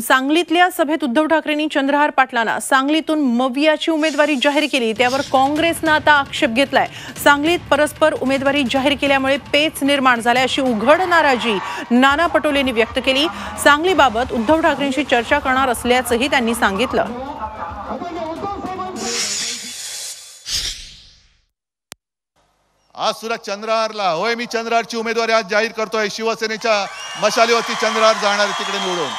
सांगलीतल्या सभेत उद्धव ठाकरेंनी चंद्रहार पाटलांना सांगलीतून मवियाची उमेदवारी जाहीर केली, त्यावर काँग्रेसनं आता आक्षेप घेतलाय। सांगलीत परस्पर उमेदवारी जाहीर केल्यामुळे पेच निर्माण झाल्या अशी उघड नाराजी नाना पटोलेंनी व्यक्त केली। सांगलीबाबत उद्धव ठाकरेंशी चर्चा करणार असल्याचंही त्यांनी सांगितलं। आज सुद्धा चंद्रहारला होय, मी चंद्रहारची उमेदवारी आज जाहीर करतोय। शिवसेनेच्या मशालीवरती चंद्रहार जाणार तिकडे निवडून।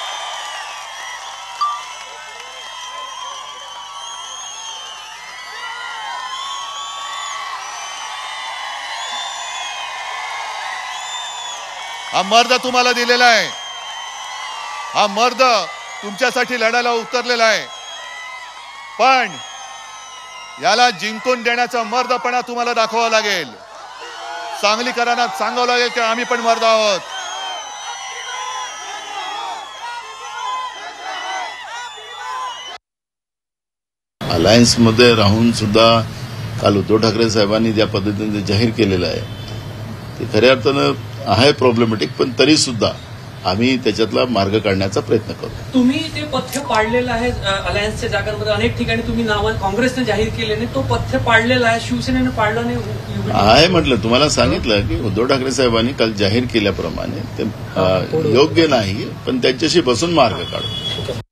हा मर्द तुम्हाला दिलेला आहे, हा मर्द तुमच्यासाठी लढायला उतरलेला आहे, पण याला जिंकून देण्याचा मर्दपणा तुम्हाला दाखवावा लागेल। सांगलीकरांना सांगावं लागेल की आम्ही पण मर्द आहोत। अलायन्स मध्ये राहून सुद्धा काल उद्धव ठाकरे साहेबांनी ज्या पद्धतीने जाहीर केलेलं आहे ते खऱ्या अर्थानं आहे प्रॉब्लेमॅटिक, पण तरी सुद्धा आम्ही त्याच्यातला मार्ग काढण्याचा प्रयत्न करू। तुम्ही ते पथ्य पाळलेलं आहे, अलायन्सच्या जागांमध्ये अनेक ठिकाणी तुम्ही नाव काँग्रेसने जाहीर केले नाही, तो पथ्य पाळलेला आहे, शिवसेनेने पाळला नाही आहे म्हटलं। तुम्हाला सांगितलं की उद्धव ठाकरे साहेबांनी काल जाहीर केल्याप्रमाणे ते योग्य नाही, पण त्यांच्याशी बसून मार्ग काढू।